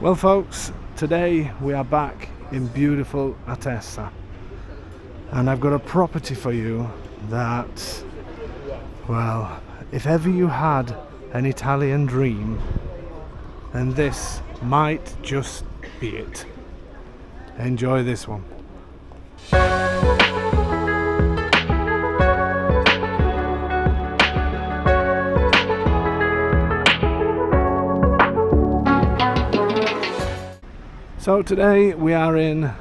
Well folks, today we are back in beautiful Atessa, and I've got a property for you that, well, if ever you had an Italian dream, then this might just be it. Enjoy this one. So today we are in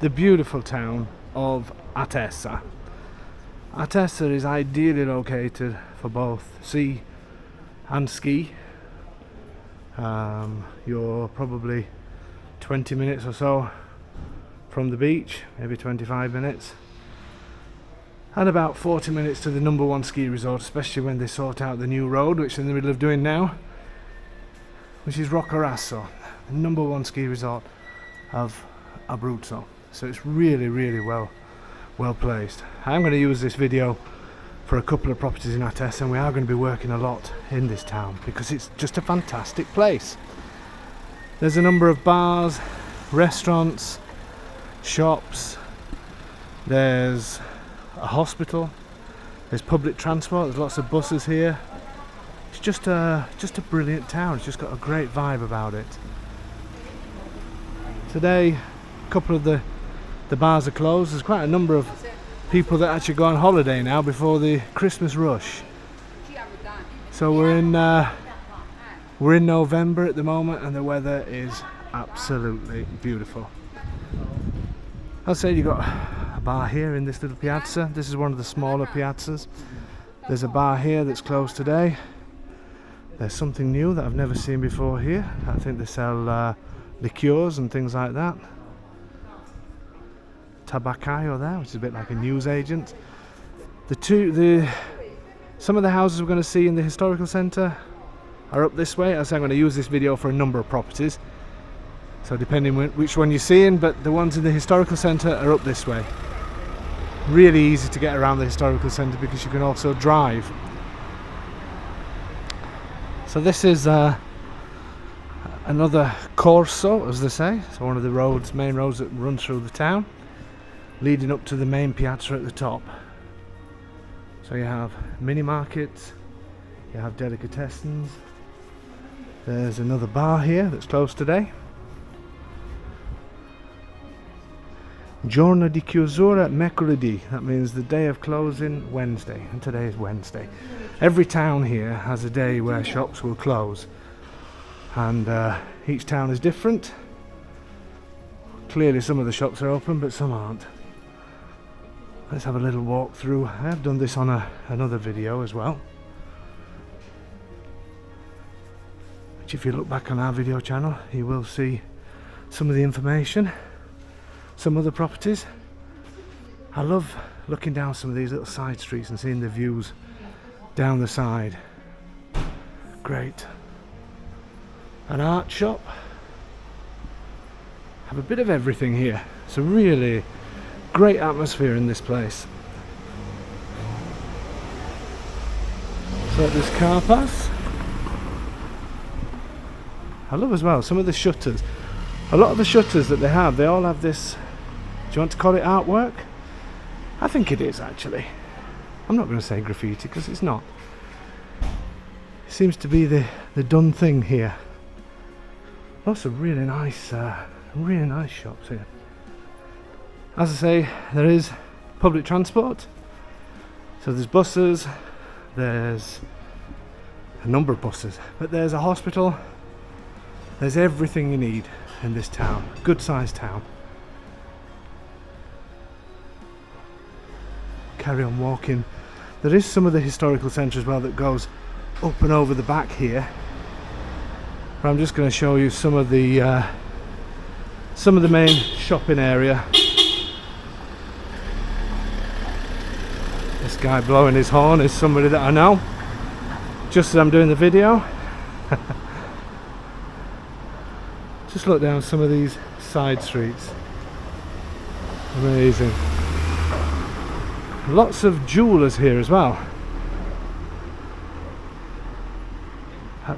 the beautiful town of Atessa. Atessa is ideally located for both sea and ski. You're probably 20 minutes or so from the beach, maybe 25 minutes, and about 40 minutes to the #1 ski resort, especially when they sort out the new road, which they're in the middle of doing now, which is Roccaraso, the #1 ski resort of Abruzzo. So it's really well placed. I'm going to use this video for a couple of properties in Atessa, and we are going to be working a lot in this town because it's just a fantastic place. There's a number of bars, restaurants, shops, there's a hospital, there's public transport, there's lots of buses here. It's just a brilliant town. It's just got a great vibe about it. Today, a couple of the bars are closed. There's quite a number of people that actually go on holiday now before the Christmas rush. So we're in November at the moment, and the weather is absolutely beautiful. I'll say you've got a bar here in this little piazza. This is one of the smaller piazzas. There's a bar here that's closed today. There's something new that I've never seen before here. I think they sell liqueurs and things like that. Trabocchi there, which is a bit like a newsagent. Some of the houses we're going to see in the historical centre are up this way. As I'm going to use this video for a number of properties, so depending which one you're seeing, but the ones in the historical centre are up this way. Really easy to get around the historical centre because you can also drive. So this is another corso, as they say, so one of the main roads that runs through the town, leading up to the main piazza at the top. So you have mini markets, you have delicatessens. There's another bar here that's closed today. Giorno di chiusura mercoledì, that means the day of closing Wednesday, and today is Wednesday. Every town here has a day where shops will close, and each town is different. Clearly some of the shops are open, but some aren't. Let's have a little walk through. I have done this on another video as well, which if you look back on our video channel you will see some of the information, some other properties. I love looking down some of these little side streets and seeing the views down the side. Great. An art shop. Have a bit of everything here. It's a really great atmosphere in this place. So there's car pass. I love as well some of the shutters. A lot of the shutters that they all have this, do you want to call it artwork? I think it is actually. I'm not going to say graffiti because it's not. It seems to be the done thing here. Lots of really nice shops here. As I say, there is public transport. So there's buses, there's a number of buses, but there's a hospital. There's everything you need in this town. Good sized town. Carry on walking. There is some of the historical centre as well that goes up and over the back here. But I'm just going to show you some of the main shopping area. This guy blowing his horn is somebody that I know, just as I'm doing the video. Just look down some of these side streets. Amazing. Lots of jewellers here as well.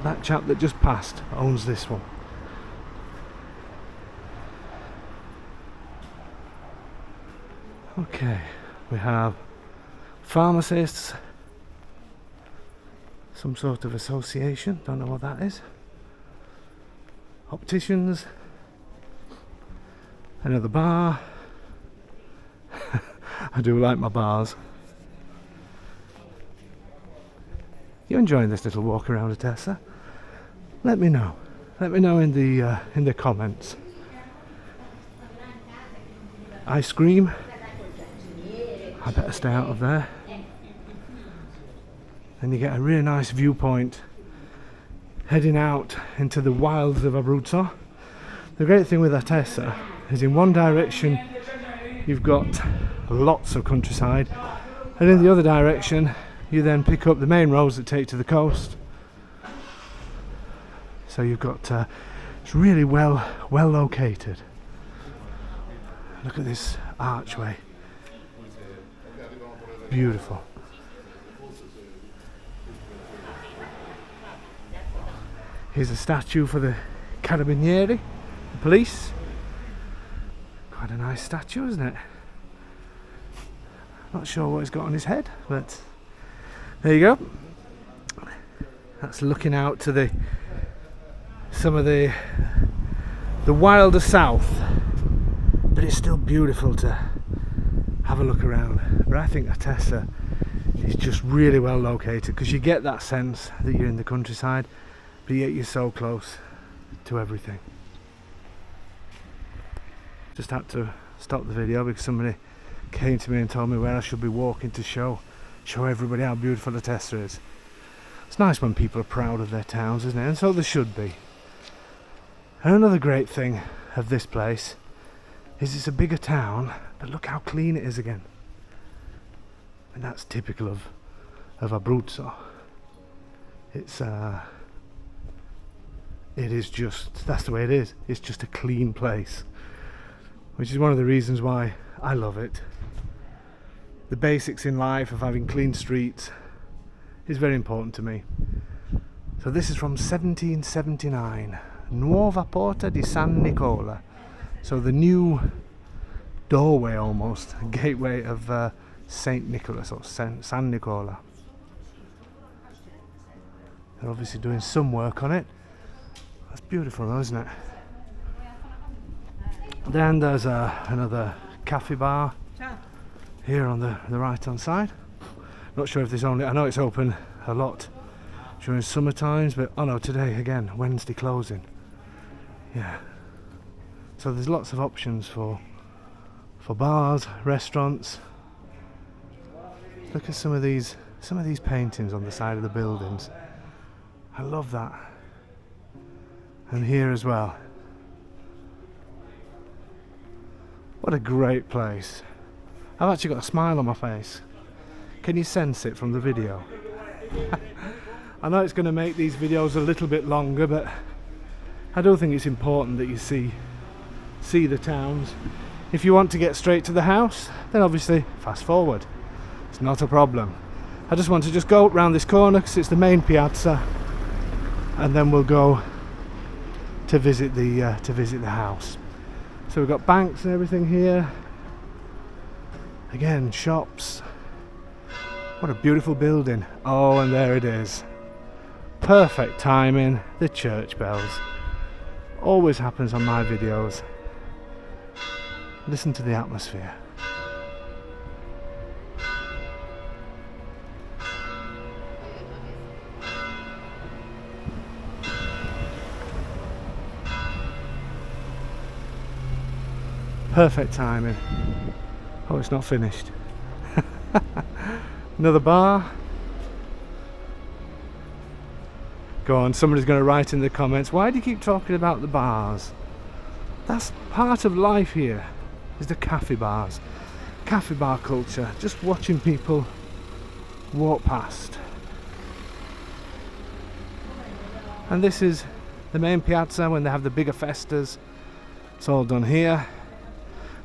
That chap that just passed owns this one. Okay, we have pharmacists, some sort of association, don't know what that is. Opticians, another bar. I do like my bars. You enjoying this little walk around Atessa? Let me know. Let me know in the comments. Ice cream. I better stay out of there. And you get a really nice viewpoint heading out into the wilds of Abruzzo. The great thing with Atessa is in one direction you've got lots of countryside, and in the other direction you then pick up the main roads that take to the coast. So you've got it's really well located. Look at this archway, beautiful. Here's a statue for the Carabinieri, the police. Quite a nice statue, isn't it? Not sure what he's got on his head, but there you go. That's looking out to some of the wilder south, but it's still beautiful to have a look around. But I think Atessa is just really well located, because you get that sense that you're in the countryside, but yet you're so close to everything. Just had to stop the video because somebody came to me and told me where I should be walking to show everybody how beautiful Atessa is. It's nice when people are proud of their towns, isn't it? And so they should be. And another great thing of this place is it's a bigger town, but look how clean it is again. And that's typical of Abruzzo. It is just, that's the way it is. It's just a clean place, which is one of the reasons why I love it. The basics in life of having clean streets is very important to me. So this is from 1779, Nuova Porta di San Nicola. So the new doorway, almost gateway of Saint Nicholas, or San Nicola. They're obviously doing some work on it. That's beautiful though, isn't it? Then there's another cafe bar here on the right hand side. Not sure if there's only, I know it's open a lot during summer times, but oh no, today again, Wednesday closing. Yeah. So there's lots of options for bars, restaurants. Look at some of these paintings on the side of the buildings. I love that. And here as well. What a great place. I've actually got a smile on my face. Can you sense it from the video? I know it's going to make these videos a little bit longer, but I do think it's important that you see the towns. If you want to get straight to the house, then obviously fast forward. It's not a problem. I just want to go around this corner because it's the main piazza, and then we'll go to visit the house. So we've got banks and everything here. Again, shops. What a beautiful building. Oh, and there it is. Perfect timing, the church bells. Always happens on my videos. Listen to the atmosphere. Perfect timing. Oh, it's not finished. Another bar. Go on, somebody's going to write in the comments, why do you keep talking about the bars? That's part of life here, is the cafe bars. Cafe bar culture, just watching people walk past. And this is the main piazza when they have the bigger festas. It's all done here.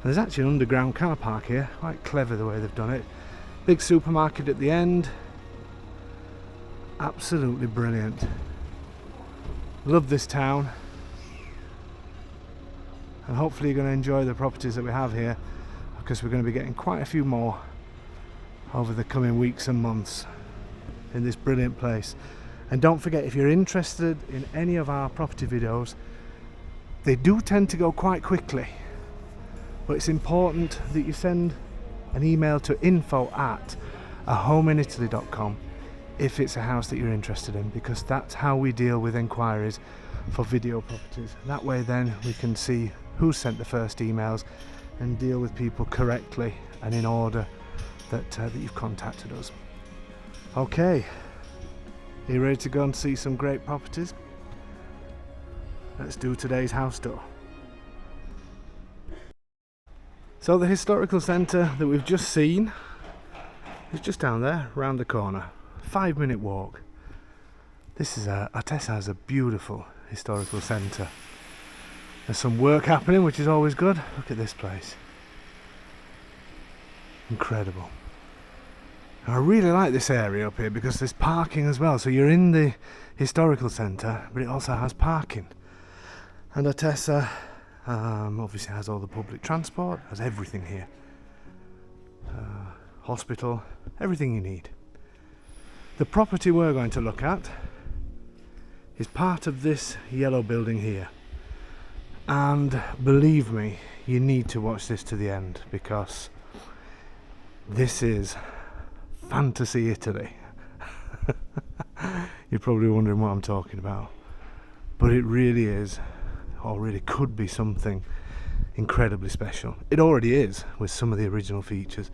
And there's actually an underground car park here, quite clever the way they've done it. Big supermarket at the end. Absolutely brilliant. Love this town. And hopefully you're going to enjoy the properties that we have here. because we're going to be getting quite a few more over the coming weeks and months in this brilliant place. And don't forget, if you're interested in any of our property videos, they do tend to go quite quickly, but it's important that you send an email to info@ahomeinitaly.com if it's a house that you're interested in, because that's how we deal with inquiries for video properties. That way then we can see who sent the first emails and deal with people correctly and in order that you've contacted us. Okay, are you ready to go and see some great properties? Let's do today's house tour. So the historical centre that we've just seen is just down there, round the corner. 5-minute walk. This is Atessa has a beautiful historical centre. There's some work happening, which is always good. Look at this place. Incredible. I really like this area up here because there's parking as well. So you're in the historical centre, but it also has parking. And Atessa obviously has all the public transport, has everything here. Hospital, everything you need. The property we're going to look at is part of this yellow building here. And believe me, you need to watch this to the end, because this is fantasy Italy. You're probably wondering what I'm talking about, but it really is, or really could be, something incredibly special. It already is with some of the original features.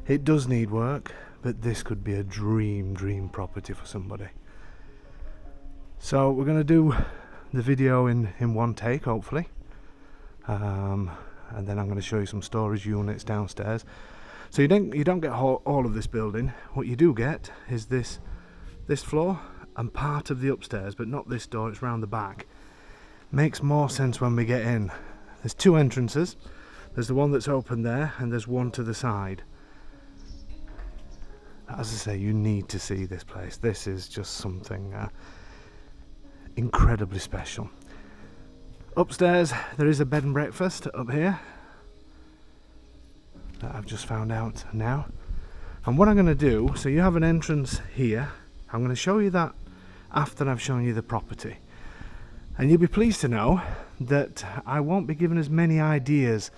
It does need work, but this could be a dream property for somebody. So we're going to do the video in one take, hopefully, and then I'm going to show you some storage units downstairs. So you don't get all of this building. What you do get is this floor and part of the upstairs, but not this door. It's round the back. Makes more sense when we get in. There's 2 entrances. There's the one that's open there, and there's one to the side. As I say, you need to see this place. This is just something incredibly special. Upstairs there is a bed and breakfast up here that I've just found out now. And what I'm going to do, so you have an entrance here. I'm going to show you that after I've shown you the property. And you'll be pleased to know that I won't be giving as many ideas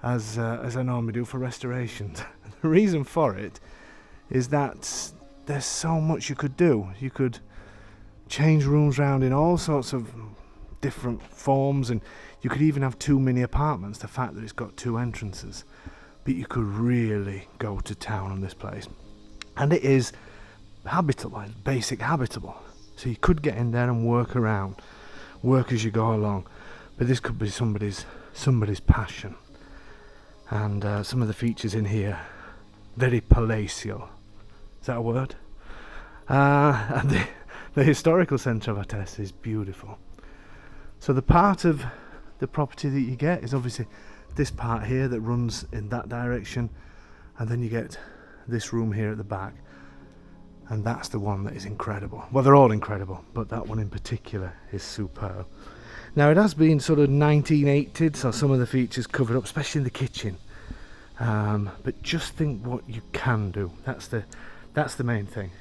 as I normally do for restorations. The reason for it is that there's so much you could do. You could change rooms around in all sorts of different forms, and you could even have 2 mini apartments, the fact that it's got 2 entrances. But you could really go to town on this place. And it is habitable, it's basic habitable. So you could get in there and work around, work as you go along. But this could be somebody's passion. And some of the features in here, very palatial. Is that a word? And the historical centre of Atessa is beautiful. So the part of the property that you get is obviously this part here that runs in that direction, and then you get this room here at the back, and that's the one that is incredible. Well, they're all incredible, but that one in particular is superb. Now it has been sort of 1980'd, so some of the features covered up, especially in the kitchen. But just think what you can do. That's the main thing.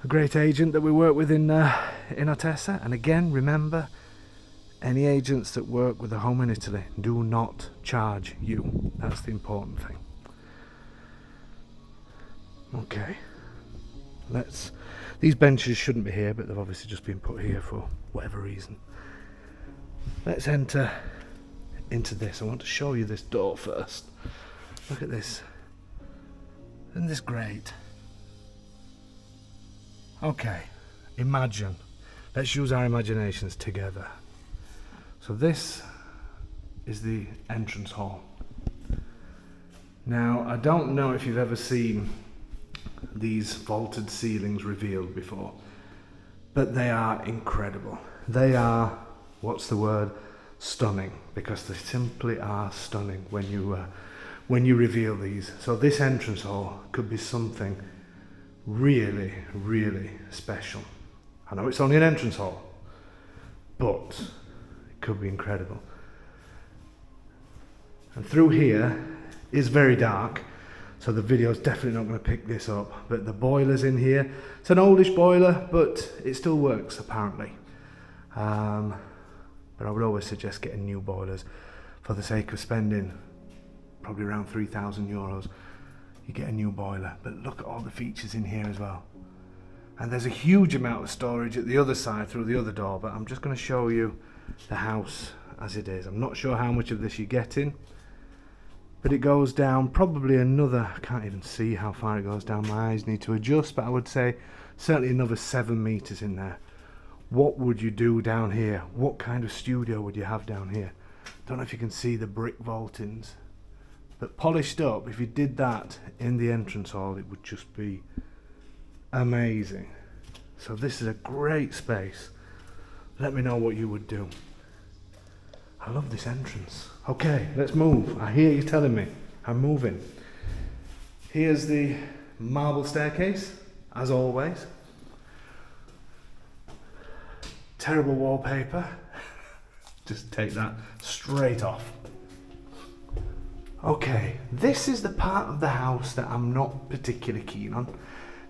A great agent that we work with in Atessa, and again, remember, any agents that work with a home in Italy do not charge you. That's the important thing. Okay, these benches shouldn't be here, but they've obviously just been put here for whatever reason. Let's enter into this. I want to show you this door first. Look at this. Isn't this great? Okay, imagine. Let's use our imaginations together. So this is the entrance hall. Now, I don't know if you've ever seen these vaulted ceilings revealed before, but they are incredible. They are, what's the word, stunning, because they simply are stunning when you reveal these. So this entrance hall could be something really special. I know it's only an entrance hall, but it could be incredible. And through here is very dark, so the video's definitely not going to pick this up. But the boiler's in here. It's an oldish boiler, but it still works apparently. But I would always suggest getting new boilers for the sake of spending probably around €3,000. You get a new boiler, but look at all the features in here as well. And there's a huge amount of storage at the other side through the other door, but I'm just going to show you the house as it is. I'm not sure how much of this you're getting, but it goes down probably another, I can't even see how far it goes down, my eyes need to adjust, but I would say certainly another 7 meters in there. What would you do down here? What kind of studio would you have down here? Don't know if you can see the brick vaultings, but polished up, if you did that in the entrance hall, it would just be amazing. So this is a great space. Let me know what you would do. I love this entrance. Okay, let's move. I hear you telling me. I'm moving. Here's the marble staircase, as always. Terrible wallpaper. Just take that straight off. Okay, this is the part of the house that I'm not particularly keen on,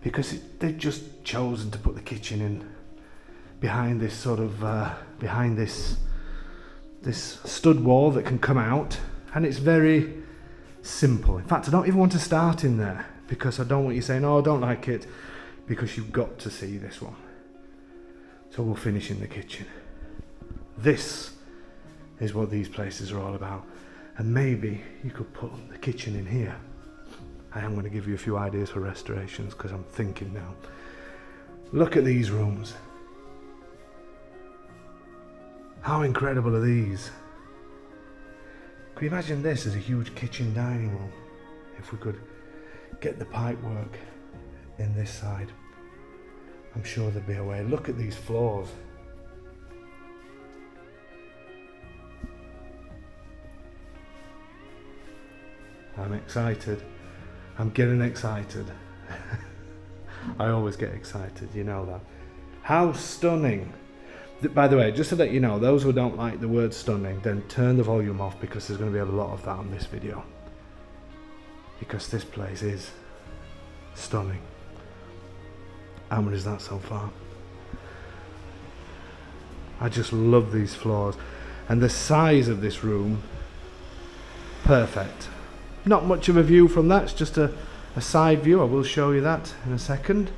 because they've just chosen to put the kitchen in behind this sort of behind this stud wall that can come out, and it's very simple. In fact, I don't even want to start in there because I don't want you saying, oh, I don't like it, because you've got to see this one. So we'll finish in the kitchen. This is what these places are all about, and maybe you could put the kitchen in here. I am going to give you a few ideas for restorations because I'm thinking now. Look at these rooms. How incredible are these? Can you imagine this as a huge kitchen dining room? If we could get the pipe work in this side, I'm sure there'd be a way. Look at these floors. I'm excited. I'm getting excited. I always get excited, you know that. How stunning. By the way, just to let you know, those who don't like the word stunning, then turn the volume off, because there's going to be a lot of that on this video. Because this place is stunning. How much is that so far? I just love these floors. And the size of this room, perfect. Not much of a view from that, it's just a side view. I will show you that in a second.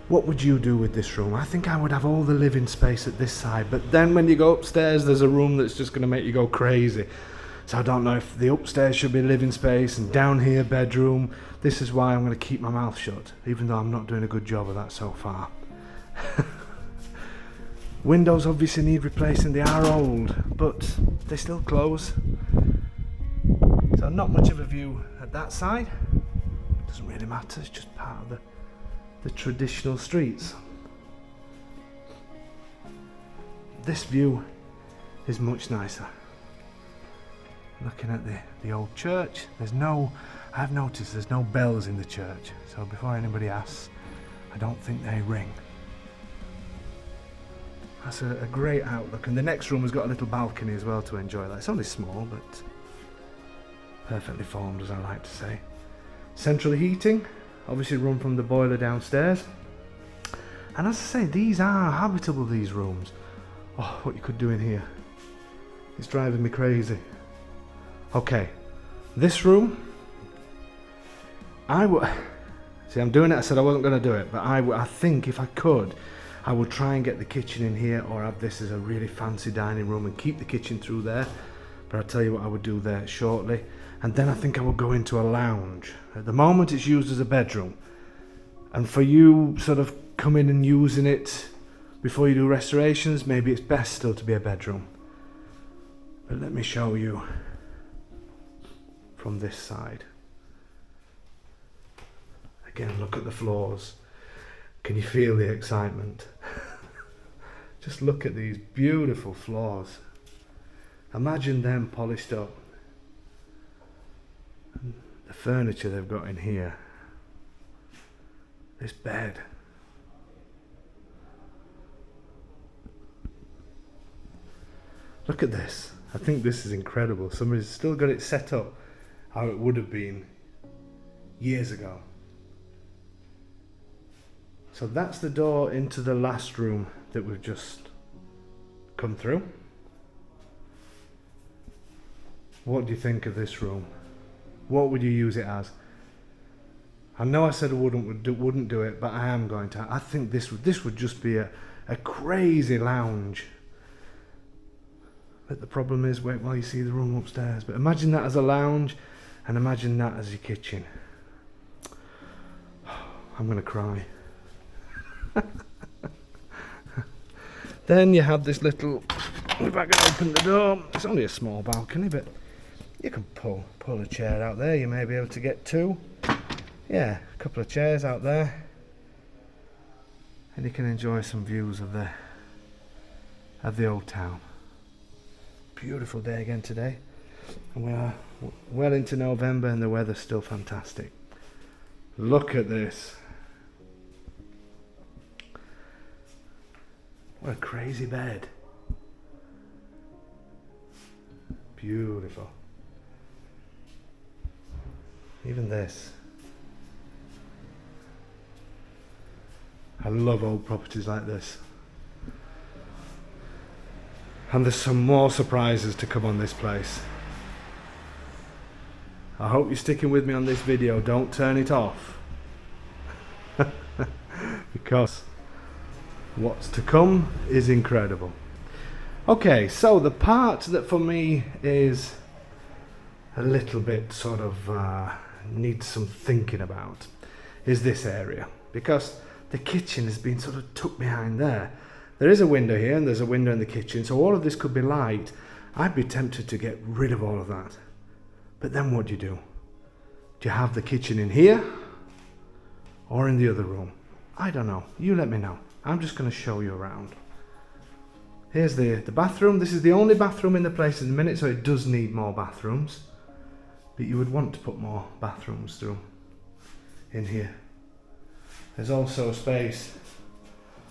What would you do with this room? I think I would have all the living space at this side, but then when you go upstairs, there's a room that's just going to make you go crazy. So I don't know if the upstairs should be living space and down here bedroom. This is why I'm going to keep my mouth shut, even though I'm not doing a good job of that so far. Windows obviously need replacing. They are old, but they still close. So not much of a view at that side. Doesn't really matter, it's just part of the traditional streets. This view is much nicer. Looking at the old church, I've noticed there's no bells in the church, so before anybody asks, I don't think they ring. That's a great outlook, and the next room has got a little balcony as well to enjoy that. It's only small, but perfectly formed, as I like to say. Central heating, obviously run from the boiler downstairs. And as I say, these are habitable, these rooms. Oh, what you could do in here. It's driving me crazy. Okay, this room, see, I'm doing it, I said I wasn't going to do it, but I think if I could, I would try and get the kitchen in here, or have this as a really fancy dining room and keep the kitchen through there. But I'll tell you what I would do there shortly. And then I think I would go into a lounge. At the moment it's used as a bedroom. And for you sort of coming and using it before you do restorations, maybe it's best still to be a bedroom. But let me show you from this side. Again, look at the floors. Can you feel the excitement? Just look at these beautiful floors. Imagine them polished up. And the furniture they've got in here. This bed. Look at this. I think this is incredible. Somebody's still got it set up how it would have been years ago. So that's the door into the last room that we've just come through. What do you think of this room? What would you use it as? I know I said I wouldn't do it, but I am going to. I think this would just be a crazy lounge. But the problem is, wait while you see the room upstairs. But imagine that as a lounge, and imagine that as your kitchen. I'm going to cry. Then you have this little, if I can open the door, it's only a small balcony, but you can pull a chair out there. You may be able to get two. Yeah, a couple of chairs out there. And you can enjoy some views of the old town. Beautiful day again today. And we are well into November and the weather's still fantastic. Look at this. What a crazy bed. Beautiful. Even this. I love old properties like this. And there's some more surprises to come on this place. I hope you're sticking with me on this video. Don't turn it off. Because what's to come is incredible. Okay, so the part that for me is a little bit sort of needs some thinking about is this area, because the kitchen has been sort of tucked behind there. There is a window here and there's a window in the kitchen, so all of this could be light. I'd be tempted to get rid of all of that. But then what do you do? Do you have the kitchen in here or in the other room? I don't know. You let me know. I'm just going to show you around. Here's the bathroom. This is the only bathroom in the place at the minute, so it does need more bathrooms. But you would want to put more bathrooms through in here. There's also space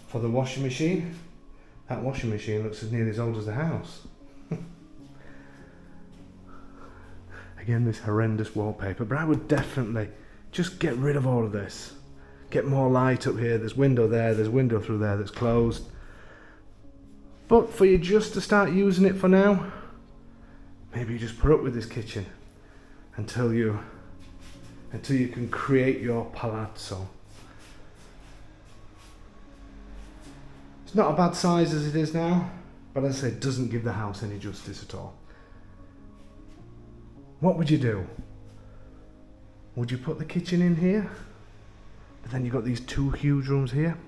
for the washing machine. That washing machine looks as nearly as old as the house. Again, this horrendous wallpaper, but I would definitely just get rid of all of this. Get more light up here. There's window there, there's window through there that's closed. But for you just to start using it for now, maybe you just put up with this kitchen until you can create your palazzo. It's not a bad size as it is now, but as I say, it doesn't give the house any justice at all. What would you do? Would you put the kitchen in here? But then you've got these two huge rooms here.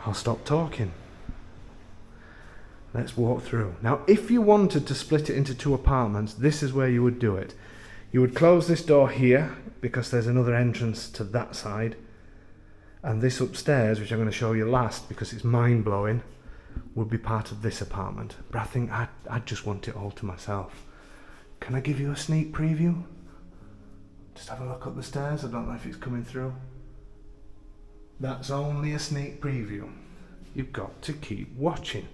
I'll stop talking. Let's walk through. Now, if you wanted to split it into two apartments, this is where you would do it. You would close this door here, because there's another entrance to that side. And this upstairs, which I'm going to show you last, because it's mind-blowing, would be part of this apartment. But I think I'd just want it all to myself. Can I give you a sneak preview? Just have a look up the stairs. I don't know if it's coming through. That's only a sneak preview. You've got to keep watching.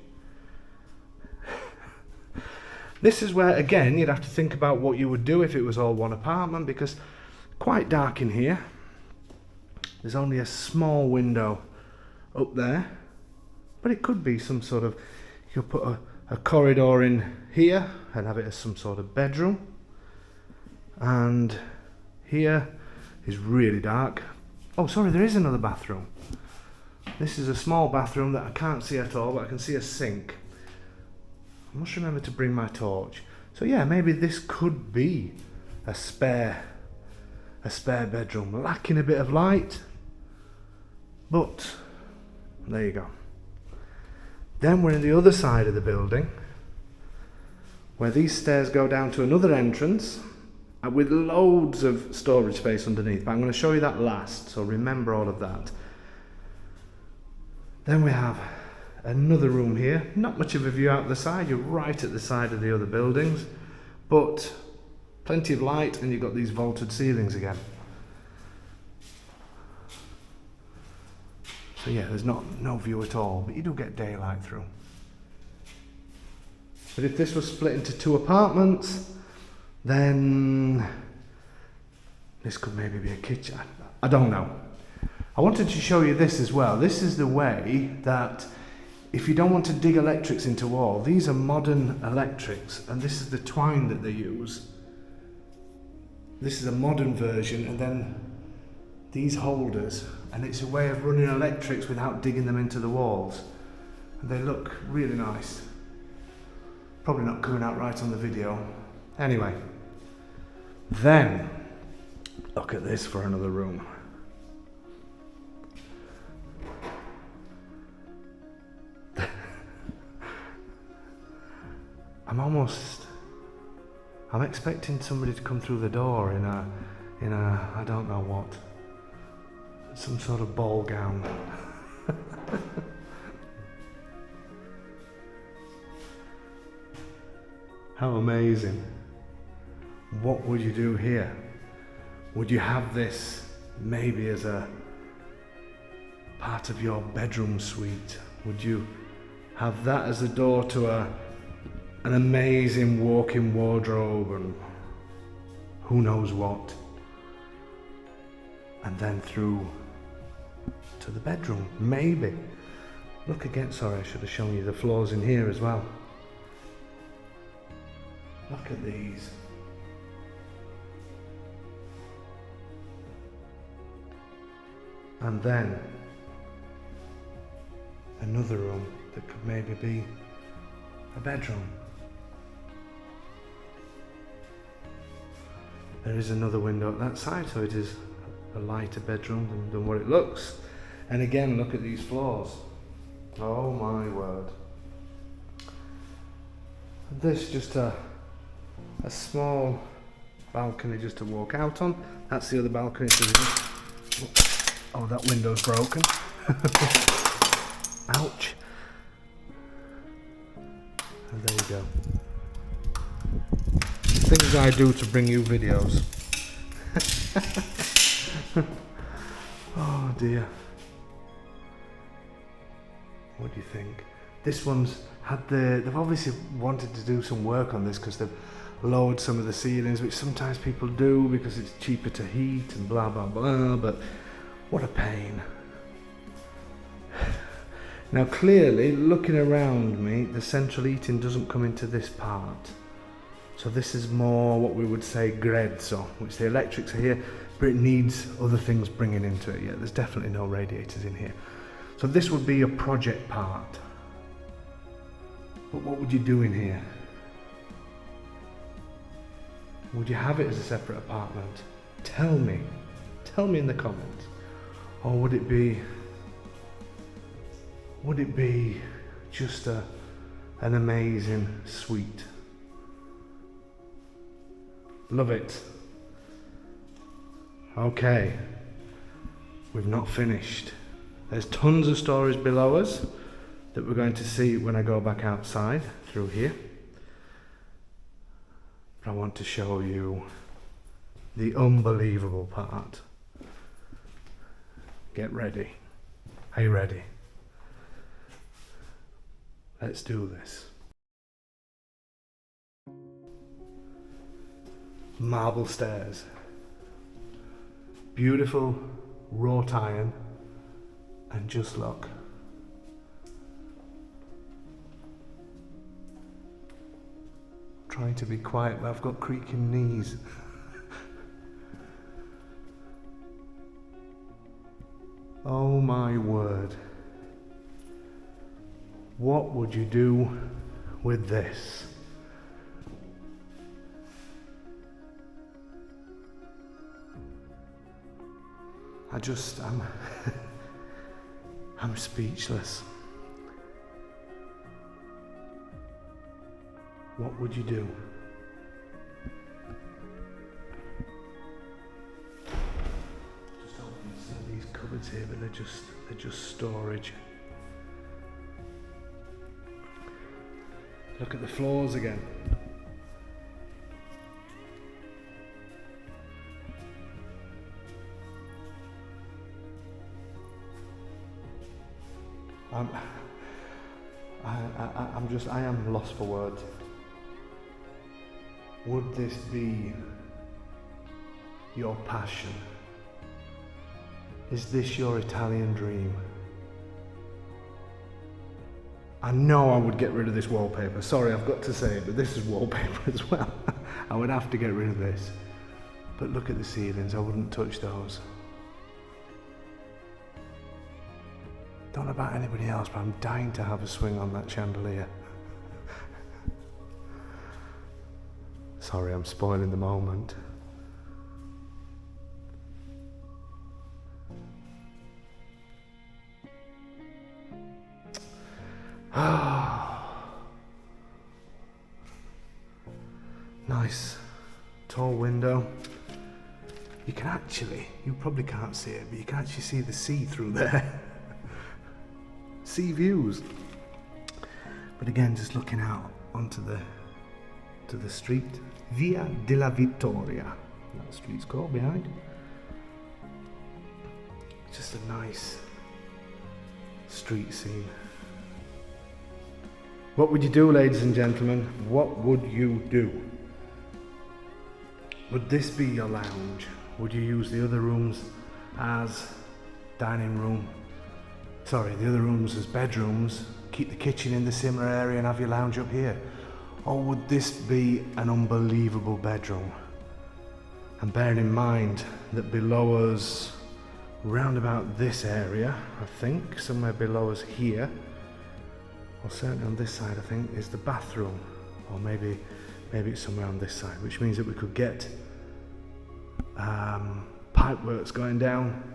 This is where, again, you'd have to think about what you would do if it was all one apartment, because quite dark in here. There's only a small window up there, but it could be some sort of, you could put a corridor in here and have it as some sort of bedroom. And here is really dark. Oh, sorry, there is another bathroom. This is a small bathroom that I can't see at all, but I can see a sink. I must remember to bring my torch. So yeah, maybe this could be a spare bedroom, lacking a bit of light. But there you go. Then we're in the other side of the building, where these stairs go down to another entrance with loads of storage space underneath, but I'm going to show you that last, so remember all of that. Then we have another room here, not much of a view out the side, you're right at the side of the other buildings, but plenty of light, and you've got these vaulted ceilings again. So yeah, there's no view at all, but you do get daylight through. But if this was split into 2 apartments, then this could maybe be a kitchen. I don't know. I wanted to show you this as well. This is the way that if you don't want to dig electrics into wall, these are modern electrics, and this is the twine that they use. This is a modern version, and then these holders, and it's a way of running electrics without digging them into the walls. And they look really nice. Probably not coming out right on the video. Anyway, then look at this for another room. I'm expecting somebody to come through the door in a I don't know what, some sort of ball gown. How amazing. What would you do here? Would you have this maybe as a part of your bedroom suite? Would you have that as a door to an amazing walk-in wardrobe and who knows what? And then through to the bedroom, maybe. Look again, sorry, I should have shown you the floors in here as well. Look at these. And then another room that could maybe be a bedroom. There is another window at that side, so it is a lighter bedroom than what it looks. And again, look at these floors. Oh my word. This just a small balcony just to walk out on. That's the other balcony. Oh, that window's broken. Ouch. And there you go. Things I do to bring you videos. Oh dear. What do you think? This one's had they've obviously wanted to do some work on this because they've lowered some of the ceilings, which sometimes people do because it's cheaper to heat and blah blah blah, but what a pain. Now clearly, looking around me, the central heating doesn't come into this part. So this is more what we would say grezzo, which the electrics are here, but it needs other things bringing into it. Yeah, there's definitely no radiators in here. So this would be a project part. But what would you do in here? Would you have it as a separate apartment? Tell me in the comments. Or would it be just an amazing suite? Love it. Okay, we've not finished. There's tons of stories below us that we're going to see when I go back outside through here. But I want to show you the unbelievable part. Get ready. Are you ready? Let's do this. Marble stairs. Beautiful wrought iron. And just look. Trying to be quiet, but I've got creaking knees. Oh my word. What would you do with this? I'm speechless. What would you do? Just open some of these cupboards here, but they're just storage. Look at the floors again. I am lost for words. Would this be your passion? Is this your Italian dream? I know I would get rid of this wallpaper. Sorry, I've got to say it, but this is wallpaper as well. I would have to get rid of this. But look at the ceilings, I wouldn't touch those. Don't know about anybody else, but I'm dying to have a swing on that chandelier. Sorry, I'm spoiling the moment. Nice tall window. You can actually, you probably can't see it, but you can actually see the sea through there. Sea views. But again, just looking out onto the street. Via della Vittoria. That street's called behind. Just a nice street scene. What would you do, ladies and gentlemen? What would you do? Would this be your lounge? Would you use the other rooms as dining room? Sorry, the other rooms as bedrooms, keep the kitchen in the similar area and have your lounge up here? Or would this be an unbelievable bedroom? And bearing in mind that below us, round about this area, I think, somewhere below us here, or certainly on this side I think, is the bathroom. Or maybe it's somewhere on this side, which means that we could get pipe works going down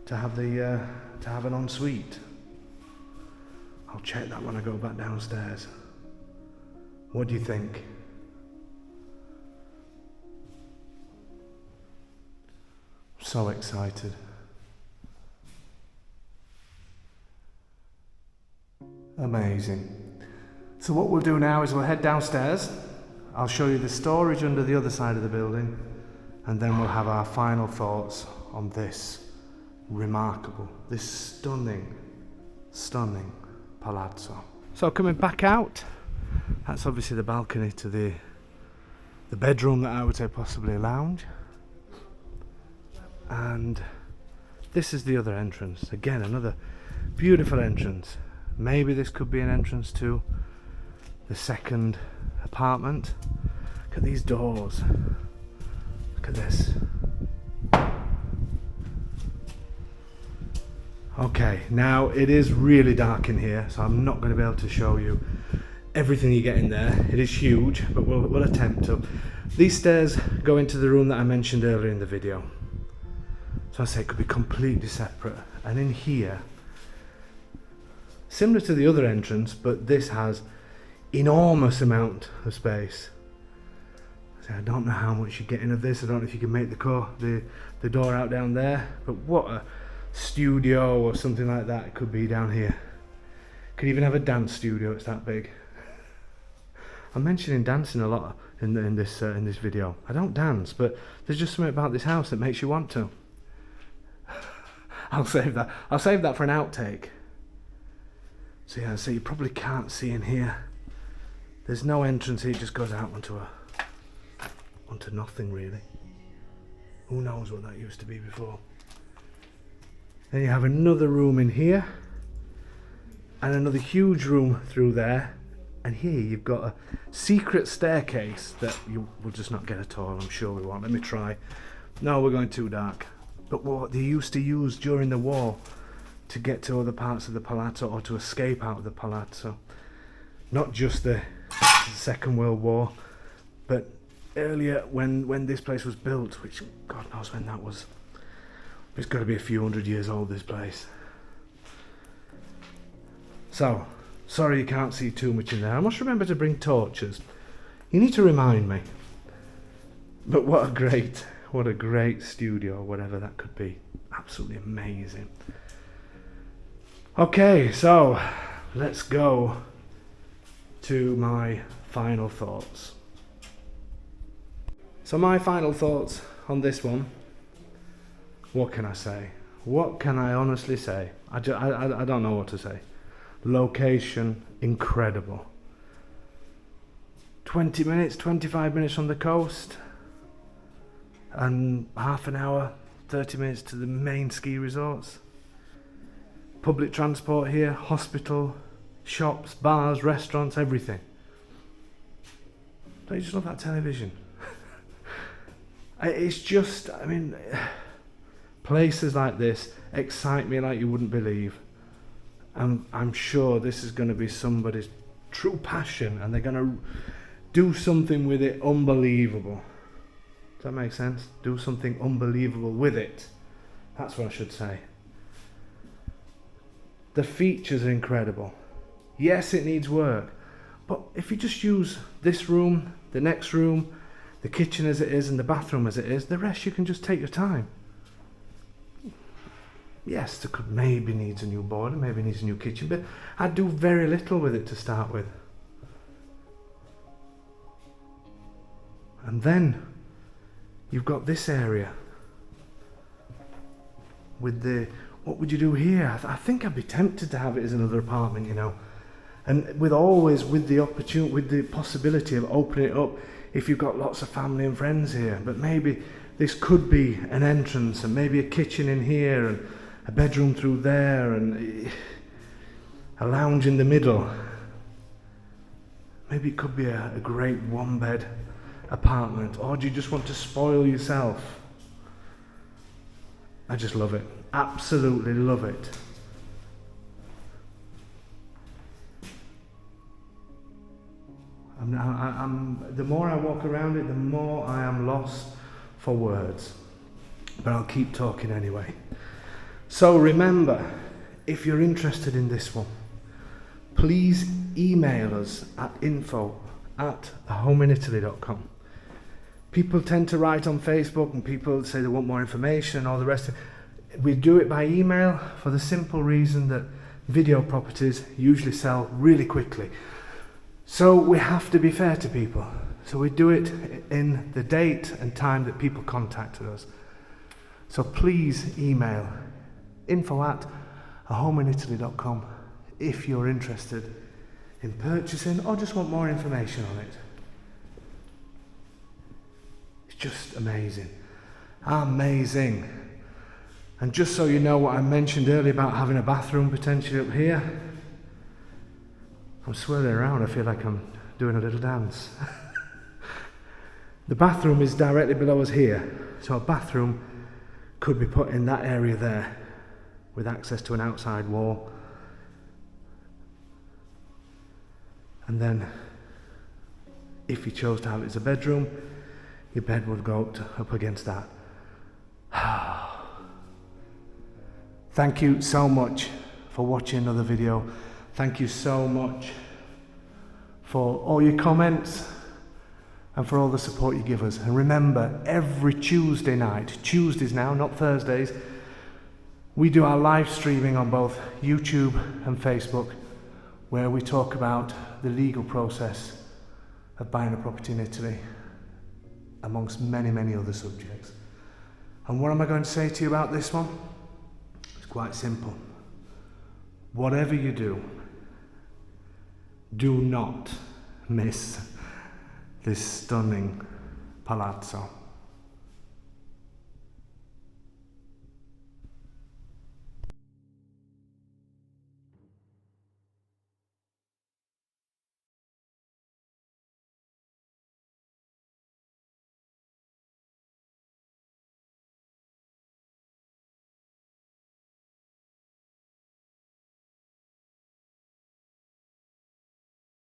to have an ensuite. I'll check that when I go back downstairs. What do you think? So excited. Amazing. So what we'll do now is we'll head downstairs. I'll show you the storage under the other side of the building, and then we'll have our final thoughts on this remarkable, this stunning palazzo. So coming back out, that's obviously the balcony to the bedroom that I would say possibly a lounge. And this is the other entrance. Again, another beautiful entrance. Maybe this could be an entrance to the second apartment. Look at these doors. Look at this. Okay, now it is really dark in here, so I'm not going to be able to show you everything you get in there. It is huge, but we'll attempt to. These stairs go into the room that I mentioned earlier in the video. So I say it could be completely separate. And in here, similar to the other entrance, but this has enormous amount of space. So I don't know how much you get in of this. I don't know if you can make the door out down there, but what a studio or something like that it could be down here. Could even have a dance studio, it's that big. I'm mentioning dancing a lot in this video. I don't dance, but there's just something about this house that makes you want to. I'll save that for an outtake. So yeah, so you probably can't see in here. There's no entrance here, it just goes out onto nothing really. Who knows what that used to be before. Then you have another room in here, and another huge room through there, and here you've got a secret staircase that you will just not get at all. I'm sure we won't. Let me try. No, we're going too dark. But what they used to use during the war to get to other parts of the palazzo or to escape out of the palazzo. Not just the Second World War, but earlier when this place was built, which God knows when that was. It's got to be a few hundred years old, this place. So, sorry you can't see too much in there. I must remember to bring torches. You need to remind me. But what a great studio, whatever that could be. Absolutely amazing. Okay, so let's go to my final thoughts. So my final thoughts on this one. What can I say? What can I honestly say? I don't know what to say. Location, incredible. 20 minutes, 25 minutes from the coast, and half an hour, 30 minutes to the main ski resorts. Public transport here, hospital, shops, bars, restaurants, everything. Don't you just love that television? It's just, I mean, places like this excite me like you wouldn't believe. And I'm sure this is going to be somebody's true passion, and they're going to do something with it unbelievable. Does that make sense? Do something unbelievable with it. That's what I should say. The features are incredible. Yes, it needs work, but if you just use this room, the next room, the kitchen as it is, and the bathroom as it is, the rest you can just take your time. Yes, there could maybe needs a new boiler, maybe needs a new kitchen, but I'd do very little with it to start with. And then you've got this area with the, what would you do here? I think I'd be tempted to have it as another apartment, you know. And with the opportunity, with the possibility of opening it up if you've got lots of family and friends here. But maybe this could be an entrance, and maybe a kitchen in here, and a bedroom through there, and a lounge in the middle. Maybe it could be a great one-bed apartment. Or do you just want to spoil yourself? I just love it. Absolutely love it. The more I walk around it, the more I am lost for words. But I'll keep talking anyway. So remember, if you're interested in this one, please email us at info@ahomeinitaly.com. People tend to write on Facebook, and people say they want more information and all the rest. We do it by email for the simple reason that video properties usually sell really quickly. So we have to be fair to people. So we do it in the date and time that people contacted us. So please email info@ahomeinitaly.com if you're interested in purchasing or just want more information on it. It's just amazing. Amazing. And just so you know what I mentioned earlier about having a bathroom potentially up here, I'm swirling around, I feel like I'm doing a little dance. The bathroom is directly below us here, so a bathroom could be put in that area there with access to an outside wall. And then if you chose to have it as a bedroom, your bed would go up against that. Thank you so much for watching another video. Thank you so much for all your comments and for all the support you give us. And remember, every Tuesday night, Tuesdays now, not Thursdays, we do our live streaming on both YouTube and Facebook, where we talk about the legal process of buying a property in Italy, amongst many, many other subjects. And what am I going to say to you about this one? It's quite simple. Whatever you do, do not miss this stunning palazzo.